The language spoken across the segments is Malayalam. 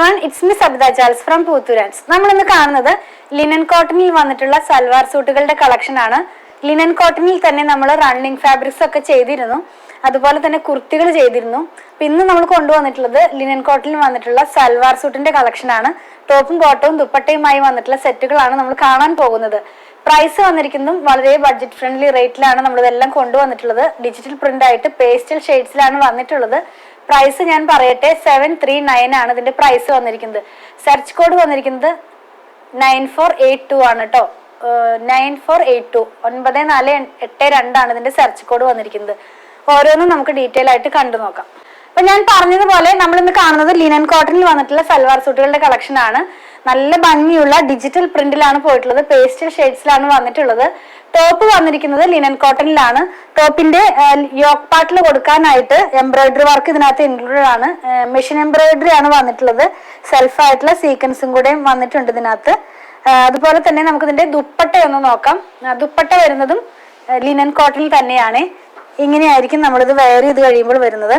everyone, it's me Sabita Charles from Poothurans. നമ്മൾ ഇന്ന് കാണുന്നത് ലിനൻ കോട്ടണിൽ വന്നിട്ടുള്ള സൽവാർ സൂട്ടുകളുടെ കളക്ഷൻ ആണ്. ലിനൻ കോട്ടണിൽ തന്നെ നമ്മൾ റണ്ണിങ് ഫാബ്രിക്സ് ഒക്കെ ചെയ്തിരുന്നു, അതുപോലെ തന്നെ കുർത്തികൾ ചെയ്തിരുന്നു. ഇന്ന് നമ്മൾ കൊണ്ടുവന്നിട്ടുള്ളത് ലിനൻ കോട്ടണിൽ വന്നിട്ടുള്ള സൽവാർ സൂട്ടിന്റെ കളക്ഷൻ ആണ്. ടോപ്പും ബോട്ടവും ദുപ്പട്ടയുമായി വന്നിട്ടുള്ള സെറ്റുകളാണ് നമ്മൾ കാണാൻ പോകുന്നത്. പ്രൈസ് വന്നിരിക്കുന്നതും വളരെ ബഡ്ജറ്റ് ഫ്രണ്ട്ലി റേറ്റിലാണ് നമ്മൾ ഇതെല്ലാം കൊണ്ടുവന്നിട്ടുള്ളത്. ഡിജിറ്റൽ പ്രിന്റ് ആയിട്ട് പേസ്റ്റൽ ഷെയ്ഡ്സിലാണ് വന്നിട്ടുള്ളത്. പ്രൈസ് ഞാൻ പറയട്ടെ, 739 ആണ് ഇതിന്റെ പ്രൈസ് വന്നിരിക്കുന്നത്. സെർച്ച് കോഡ് വന്നിരിക്കുന്നത് 9482 ആണ് കേട്ടോ. 9482 9482 ആണ് ഇതിന്റെ സെർച്ച് കോഡ് വന്നിരിക്കുന്നത്. ഓരോന്നും നമുക്ക് ഡീറ്റെയിൽ ആയിട്ട് കണ്ടു നോക്കാം. അപ്പൊ ഞാൻ പറഞ്ഞതുപോലെ നമ്മൾ ഇന്ന് കാണുന്നത് ലിനൻ കോട്ടണിൽ വന്നിട്ടുള്ള സൽവാർ സൂട്ടുകളുടെ കളക്ഷൻ ആണ്. നല്ല ഭംഗിയുള്ള ഡിജിറ്റൽ പ്രിന്റിലാണ് പോയിട്ടുള്ളത്, പേസ്റ്റൽ ഷെയ്ഡ്സിലാണ് വന്നിട്ടുള്ളത്. ടോപ്പ് വന്നിരിക്കുന്നത് ലിനൻ കോട്ടണിലാണ്. ടോപ്പിന്റെ യോക്ക് പാർട്ടിൽ കൊടുക്കാനായിട്ട് എംബ്രോയിഡറി വർക്ക് ഇതിനകത്ത് ഇൻക്ലൂഡഡ് ആണ്. മെഷീൻ എംബ്രോയിഡറി ആണ് വന്നിട്ടുള്ളത്. സെൽഫായിട്ടുള്ള സീക്വൻസും കൂടെ വന്നിട്ടുണ്ട് ഇതിനകത്ത്. അതുപോലെ തന്നെ നമുക്ക് ഇതിന്റെ ദുപ്പട്ട ഒന്ന് നോക്കാം. ദുപ്പട്ട വരുന്നതും ലിനൻ കോട്ടണിൽ തന്നെയാണ്. ഇങ്ങനെയായിരിക്കും നമ്മളിത് വെയർ ചെയ്ത് കഴിയുമ്പോൾ വരുന്നത്.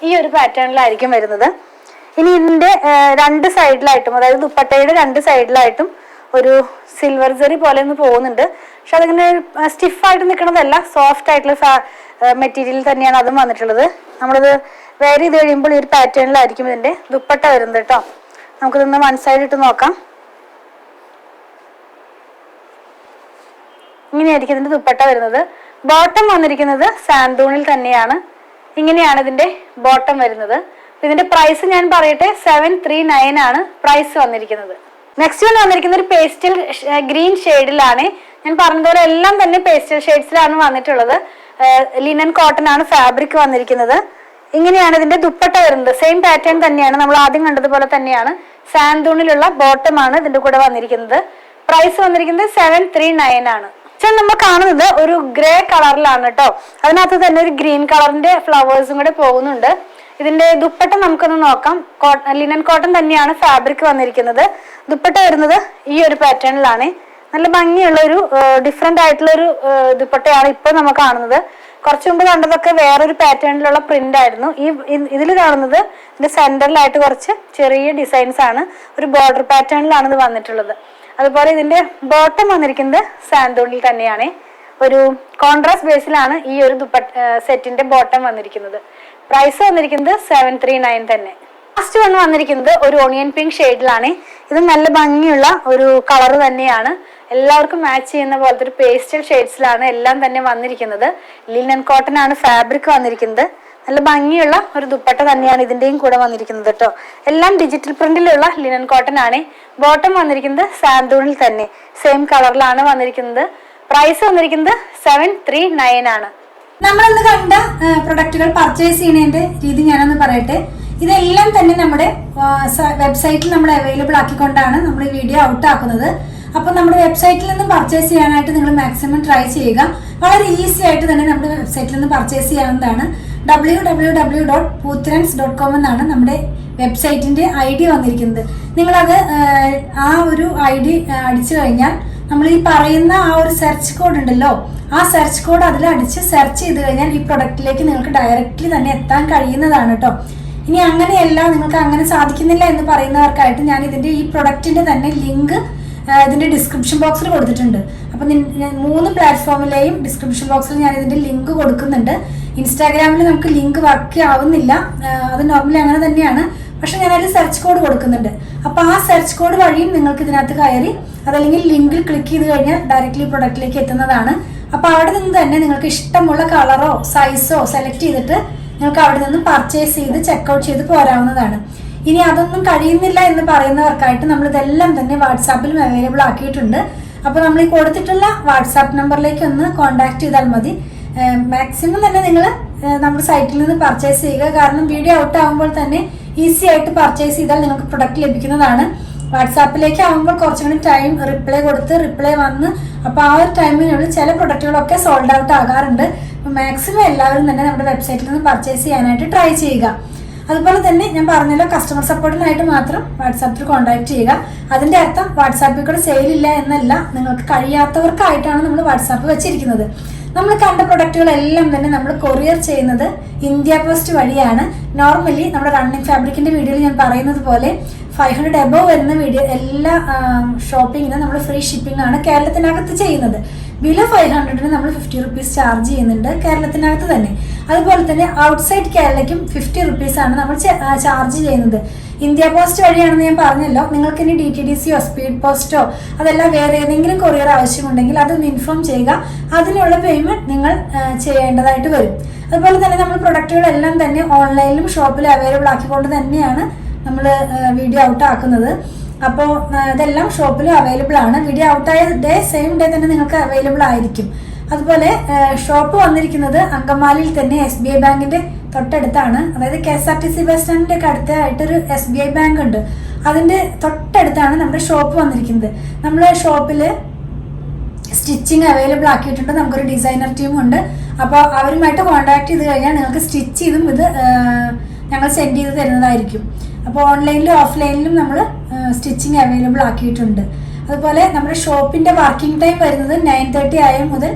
ഈ ഒരു പാറ്റേണിലായിരിക്കും വരുന്നത്. ഇനി ഇതിന്റെ രണ്ട് സൈഡിലായിട്ടും, അതായത് ദുപ്പട്ടയുടെ രണ്ട് സൈഡിലായിട്ടും ഒരു സിൽവർ ജെറി പോലെ ഒന്ന് പോകുന്നുണ്ട്. പക്ഷെ അതിങ്ങനെ സ്റ്റിഫായിട്ട് നിൽക്കുന്നതല്ല, സോഫ്റ്റ് ആയിട്ടുള്ള മെറ്റീരിയൽ തന്നെയാണ് അതും വന്നിട്ടുള്ളത്. നമ്മളിത് വെയർ ചെയ്ത് കഴിയുമ്പോൾ ഈ ഒരു പാറ്റേണിലായിരിക്കും ഇതിന്റെ ദുപ്പട്ട വരുന്നത് കേട്ടോ. നമുക്കിതൊന്ന് വൺ സൈഡ് ഇട്ട് നോക്കാം. ഇങ്ങനെയായിരിക്കും ഇതിന്റെ ദുപ്പട്ട വരുന്നത്. ബോട്ടം വന്നിരിക്കുന്നത് സാന്തൂണിൽ തന്നെയാണ്. ഇങ്ങനെയാണ് ഇതിന്റെ ബോട്ടം വരുന്നത്. ഇതിന്റെ പ്രൈസ് ഞാൻ പറയട്ടെ, 739 ആണ് പ്രൈസ് വന്നിരിക്കുന്നത്. നെക്സ്റ്റ് വന്നിരിക്കുന്ന ഒരു പേസ്റ്റൽ ഗ്രീൻ ഷെയ്ഡിലാണ്. ഞാൻ പറഞ്ഞതുപോലെ എല്ലാം തന്നെ പേസ്റ്റൽ ഷെയ്ഡ്സിലാണ് വന്നിട്ടുള്ളത്. ലിനൻ കോട്ടൺ ആണ് ഫാബ്രിക് വന്നിരിക്കുന്നത്. ഇങ്ങനെയാണ് ഇതിന്റെ ദുപ്പട്ട വരുന്നത്. സെയിം പാറ്റേൺ തന്നെയാണ്, നമ്മൾ ആദ്യം കണ്ടതുപോലെ തന്നെയാണ്. സാന്തൂണിലുള്ള ബോട്ടം ആണ് ഇതിന്റെ കൂടെ വന്നിരിക്കുന്നത്. പ്രൈസ് വന്നിരിക്കുന്നത് 739 ആണ്. നമ്മൾ കാണുന്നത് ഒരു ഗ്രേ കളറിലാണ് കേട്ടോ. അതിനകത്ത് തന്നെ ഒരു ഗ്രീൻ കളറിന്റെ ഫ്ലവേഴ്സും കൂടെ പോകുന്നുണ്ട്. ഇതിന്റെ ദുപ്പട്ട നമുക്കൊന്ന് നോക്കാം. ലിനൻ കോട്ടൺ തന്നെയാണ് ഫാബ്രിക് വന്നിരിക്കുന്നത്. ദുപ്പട്ട വരുന്നത് ഈ ഒരു പാറ്റേണിലാണ്. നല്ല ഭംഗിയുള്ള ഒരു ഡിഫറെന്റ് ആയിട്ടുള്ള ഒരു ദുപ്പട്ടയാണ് ഇപ്പോൾ നമ്മൾ കാണുന്നത്. കുറച്ചു മുമ്പ് കണ്ടതൊക്കെ വേറൊരു പാറ്റേണിലുള്ള പ്രിന്റ് ആയിരുന്നു. ഇതിൽ കാണുന്നത് ഇതിന്റെ സെന്ററിലായിട്ട് കുറച്ച് ചെറിയ ഡിസൈൻസ് ആണ്. ഒരു ബോർഡർ പാറ്റേണിലാണ് ഇത് വന്നിട്ടുള്ളത്. അതുപോലെ ഇതിന്റെ ബോട്ടം വന്നിരിക്കുന്നത് സാന്തൂണിൽ തന്നെയാണ്. ഒരു കോൺട്രാസ്റ്റ് ബേസിലാണ് ഈ ഒരു സെറ്റിന്റെ ബോട്ടം വന്നിരിക്കുന്നത്. പ്രൈസ് വന്നിരിക്കുന്നത് 739 തന്നെ. ലാസ്റ്റ് വന്നിരിക്കുന്നത് ഒരു ഓണിയൻ പിങ്ക് ഷെയ്ഡിലാണ്. ഇത് നല്ല ഭംഗിയുള്ള ഒരു കളർ തന്നെയാണ്. എല്ലാവർക്കും മാച്ച് ചെയ്യുന്ന പോലത്തെ ഒരു പേസ്റ്റൽ ഷെയ്ഡ്സിലാണ് എല്ലാം തന്നെ വന്നിരിക്കുന്നത്. ലിനൻ കോട്ടൺ ആണ് ഫാബ്രിക് വന്നിരിക്കുന്നത്. നല്ല ഭംഗിയുള്ള ഒരു ദുപ്പട്ട തന്നെയാണ് ഇതിന്റെയും കൂടെ വന്നിരിക്കുന്നത് കേട്ടോ. എല്ലാം ഡിജിറ്റൽ പ്രിന്റിലുള്ള ലിനൻ കോട്ടൺ ആണ്. ബോട്ടം വന്നിരിക്കുന്നത് സാന്തൂണിൽ തന്നെ സെയിം കളറിലാണ് വന്നിരിക്കുന്നത്. പ്രൈസ് വന്നിരിക്കുന്നത് 739 ആണ്. നമ്മളിന്ന് കണ്ട പ്രൊഡക്റ്റുകൾ പർച്ചേസ് ചെയ്യുന്നതിന്റെ രീതി ഞാനൊന്ന് പറയട്ടെ. ഇതെല്ലാം തന്നെ നമ്മുടെ വെബ്സൈറ്റിൽ നമ്മൾ അവൈലബിൾ ആക്കിക്കൊണ്ടാണ് നമ്മൾ ഈ വീഡിയോ ഔട്ട് ആക്കുന്നത്. അപ്പൊ നമ്മുടെ വെബ്സൈറ്റിൽ നിന്ന് പർച്ചേസ് ചെയ്യാനായിട്ട് നിങ്ങൾ മാക്സിമം ട്രൈ ചെയ്യുക. വളരെ ഈസി ആയിട്ട് തന്നെ നമ്മുടെ വെബ്സൈറ്റിൽ നിന്ന് പർച്ചേസ് ചെയ്യാവുന്നതാണ്. www.poothurans.com എന്നാണ് നമ്മുടെ വെബ്സൈറ്റിന്റെ ID വന്നിരിക്കുന്നത്. നിങ്ങളത് ആ ഒരു ID അടിച്ചു കഴിഞ്ഞാൽ നമ്മൾ ഈ പറയുന്ന ആ ഒരു സെർച്ച് കോഡ് ഉണ്ടല്ലോ, ആ സെർച്ച് കോഡ് അതിൽ അടിച്ച് സെർച്ച് ചെയ്ത് കഴിഞ്ഞാൽ ഈ പ്രൊഡക്റ്റിലേക്ക് നിങ്ങൾക്ക് ഡയറക്റ്റ്ലി തന്നെ എത്താൻ കഴിയുന്നതാണ് കേട്ടോ. ഇനി അങ്ങനെയല്ല, നിങ്ങൾക്ക് അങ്ങനെ സാധിക്കുന്നില്ല എന്ന് പറയുന്നവർക്കായിട്ട് ഞാൻ ഇതിന്റെ ഈ പ്രൊഡക്റ്റിന്റെ തന്നെ ലിങ്ക് ഇതിന്റെ ഡിസ്ക്രിപ്ഷൻ ബോക്സിൽ കൊടുത്തിട്ടുണ്ട്. അപ്പൊ 3 പ്ലാറ്റ്ഫോമിലെയും ഡിസ്ക്രിപ്ഷൻ ബോക്സിൽ ഞാൻ ഇതിന്റെ ലിങ്ക് കൊടുക്കുന്നുണ്ട്. ഇൻസ്റ്റാഗ്രാമിൽ നമുക്ക് ലിങ്ക് വർക്ക് ആവുന്നില്ല, അത് നോർമലി അങ്ങനെ തന്നെയാണ്. പക്ഷെ ഞാൻ അതിൽ സെർച്ച് കോഡ് കൊടുക്കുന്നുണ്ട്. അപ്പൊ ആ സെർച്ച് കോഡ് വഴിയും നിങ്ങൾക്ക് ഇതിനകത്ത് കയറി അതല്ലെങ്കിൽ ലിങ്കിൽ ക്ലിക്ക് ചെയ്ത് കഴിഞ്ഞാൽ ഡയറക്റ്റ്ലി പ്രൊഡക്റ്റിലേക്ക് എത്തുന്നതാണ്. അപ്പൊ അവിടെ നിന്ന് തന്നെ നിങ്ങൾക്ക് ഇഷ്ടമുള്ള കളറോ സൈസോ സെലക്ട് ചെയ്തിട്ട് നിങ്ങൾക്ക് അവിടെ നിന്ന് പർച്ചേസ് ചെയ്ത് ചെക്കൗട്ട് ചെയ്ത് പോരാവുന്നതാണ്. ഇനി അതൊന്നും കഴിയുന്നില്ല എന്ന് പറയുന്നവർക്കായിട്ട് നമ്മൾ ഇതെല്ലാം തന്നെ വാട്സാപ്പിലും അവൈലബിൾ ആക്കിയിട്ടുണ്ട്. അപ്പൊ നമ്മൾ ഈ കൊടുത്തിട്ടുള്ള വാട്സാപ്പ് നമ്പറിലേക്ക് ഒന്ന് കോൺടാക്ട് ചെയ്താൽ മതി. മാക്സിമം തന്നെ നിങ്ങൾ നമ്മുടെ സൈറ്റിൽ നിന്ന് പർച്ചേസ് ചെയ്യുക. കാരണം വീഡിയോ ഔട്ട് ആകുമ്പോൾ തന്നെ ഈസി ആയിട്ട് പർച്ചേസ് ചെയ്താൽ നിങ്ങൾക്ക് പ്രൊഡക്റ്റ് ലഭിക്കുന്നതാണ്. വാട്സാപ്പിലേക്ക് ആകുമ്പോൾ കുറച്ചും കൂടി ടൈം റിപ്ലൈ വന്ന് അപ്പോൾ ആ ഒരു ടൈമിനുള്ളിൽ ചില പ്രൊഡക്റ്റുകളൊക്കെ സോൾഡ് ഔട്ട് ആകാറുണ്ട്. അപ്പോൾ മാക്സിമം എല്ലാവരും തന്നെ നമ്മുടെ വെബ്സൈറ്റിൽ നിന്ന് പർച്ചേസ് ചെയ്യാനായിട്ട് ട്രൈ ചെയ്യുക. അതുപോലെ തന്നെ ഞാൻ പറഞ്ഞല്ലോ, കസ്റ്റമർ സപ്പോർട്ടിനായിട്ട് മാത്രം വാട്സാപ്പിൽ കോൺടാക്ട് ചെയ്യുക. അതിന്റെ അർത്ഥം വാട്സാപ്പിൽ കൂടെ സെയിൽ ഇല്ല എന്നല്ല, നിങ്ങൾക്ക് കഴിയാത്തവർക്കായിട്ടാണ് നമ്മൾ വാട്സാപ്പ് വെച്ചിരിക്കുന്നത്. നമ്മൾ കണ്ട പ്രൊഡക്റ്റുകളെല്ലാം തന്നെ നമ്മൾ കൊറിയർ ചെയ്യുന്നത് ഇന്ത്യ പോസ്റ്റ് വഴിയാണ്. നോർമലി നമ്മുടെ റണ്ണിങ് ഫാബ്രിക്കിന്റെ വീഡിയോയിൽ ഞാൻ പറയുന്നത് പോലെ 500 എബോവ് വരുന്ന വീഡിയോ എല്ലാ ഷോപ്പിങ്ങിനും നമ്മൾ ഫ്രീ ഷിപ്പിംഗ് ആണ് കേരളത്തിനകത്ത് ചെയ്യുന്നത്. ബിലോ 500 നമ്മൾ 50 റുപ്പീസ് ചാർജ് ചെയ്യുന്നുണ്ട് കേരളത്തിനകത്ത് തന്നെ. അതുപോലെ തന്നെ ഔട്ട്സൈഡ് കേരളയ്ക്കും 50 റുപ്പീസ് ആണ് നമ്മൾ ചാർജ് ചെയ്യുന്നത്. ഇന്ത്യ പോസ്റ്റ് വഴിയാണെന്ന് ഞാൻ പറഞ്ഞല്ലോ. നിങ്ങൾക്ക് ഇനി DTDCയോ സ്പീഡ് പോസ്റ്റോ അതല്ല വേറെ ഏതെങ്കിലും കൊറിയർ ആവശ്യമുണ്ടെങ്കിൽ അതൊന്ന് ഇൻഫോം ചെയ്യുക. അതിനുള്ള പേയ്മെന്റ് നിങ്ങൾ ചെയ്യേണ്ടതായിട്ട് വരും. അതുപോലെ തന്നെ നമ്മൾ പ്രൊഡക്റ്റുകളെല്ലാം തന്നെ ഓൺലൈനിലും ഷോപ്പിലും അവൈലബിൾ ആക്കിക്കൊണ്ട് തന്നെയാണ് നമ്മൾ വീഡിയോ ഔട്ട് ആക്കുന്നത്. അപ്പോൾ ഇതെല്ലാം ഷോപ്പിലും അവൈലബിൾ ആണ്. വീഡിയോ ഔട്ടായ സെയിം ഡേ തന്നെ നിങ്ങൾക്ക് അവൈലബിൾ ആയിരിക്കും. അതുപോലെ ഷോപ്പ് വന്നിരിക്കുന്നത് അങ്കമാലിയിൽ തന്നെ SBI ബാങ്കിന്റെ തൊട്ടടുത്താണ്. അതായത് KSRTC ബസ് സ്റ്റാൻഡിന്റെ ഒക്കെ അടുത്തായിട്ടൊരു SBI ബാങ്ക് ഉണ്ട്. അതിന്റെ തൊട്ടടുത്താണ് നമ്മുടെ ഷോപ്പ് വന്നിരിക്കുന്നത്. നമ്മുടെ ഷോപ്പിൽ സ്റ്റിച്ചിങ് അവൈലബിൾ ആക്കിയിട്ടുണ്ട്. നമുക്കൊരു ഡിസൈനർ ടീം ഉണ്ട്. അപ്പോൾ അവരുമായിട്ട് കോൺടാക്ട് ചെയ്ത് കഴിഞ്ഞാൽ നിങ്ങൾക്ക് സ്റ്റിച്ച് ചെയ്തും ഇത് ഞങ്ങൾ സെൻഡ് ചെയ്ത് തരുന്നതായിരിക്കും. അപ്പോൾ ഓൺലൈനിലും ഓഫ്ലൈനിലും നമ്മൾ സ്റ്റിച്ചിങ് അവൈലബിൾ ആക്കിയിട്ടുണ്ട്. അതുപോലെ നമ്മുടെ ഷോപ്പിന്റെ വർക്കിംഗ് ടൈം വരുന്നത് 9:30 AM മുതൽ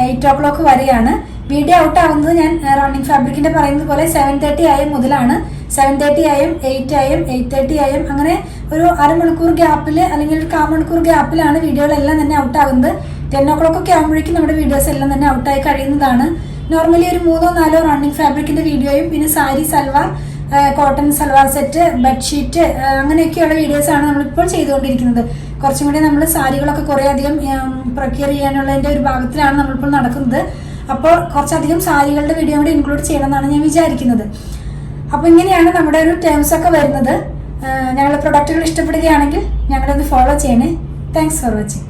8 o'clock വരെയാണ്. വീഡിയോ ഔട്ട് ആവുന്നത് ഞാൻ റണ്ണിങ് ഫാബ്രിക്കിന്റെ പറയുന്നത് പോലെ 7:30 AM മുതലാണ്. 7:30 AM, 8 AM, 8:30 AM അങ്ങനെ ഒരു അരമണിക്കൂർ ഗ്യാപ്പിൽ അല്ലെങ്കിൽ ഒരു 1/4 മണിക്കൂർ ഗ്യാപ്പിലാണ് വീഡിയോകളെല്ലാം തന്നെ ഔട്ട് ആകുന്നത്. 10 o'clock ഒക്കെ ആകുമ്പോഴേക്കും നമ്മുടെ വീഡിയോസ് എല്ലാം തന്നെ ഔട്ടായി കഴിയുന്നതാണ്. നോർമലി ഒരു 3-4 റണ്ണിങ് ഫാബ്രിക്കിന്റെ വീഡിയോയും പിന്നെ sari, salwar, cotton salwar set, bedsheet അങ്ങനെയൊക്കെയുള്ള വീഡിയോസാണ് നമ്മളിപ്പോൾ ചെയ്തുകൊണ്ടിരിക്കുന്നത്. കുറച്ചും കൂടി നമ്മൾ സാരികളൊക്കെ കുറേ അധികം പ്രൊക്യൂർ ചെയ്യാനുള്ളതിൻ്റെ ഒരു ഭാഗത്തിലാണ് നമ്മളിപ്പോൾ നടക്കുന്നത്. അപ്പോൾ കുറച്ചധികം സാരികളുടെ വീഡിയോ കൂടി ഇൻക്ലൂഡ് ചെയ്യണമെന്നാണ് ഞാൻ വിചാരിക്കുന്നത്. അപ്പോൾ ഇങ്ങനെയാണ് നമ്മുടെ ഒരു ടേംസ് ഒക്കെ വരുന്നത്. ഞങ്ങളുടെ പ്രൊഡക്റ്റുകൾ ഇഷ്ടപ്പെടുകയാണെങ്കിൽ ഞങ്ങളൊന്ന് ഫോളോ ചെയ്യണേ. Thanks for watching.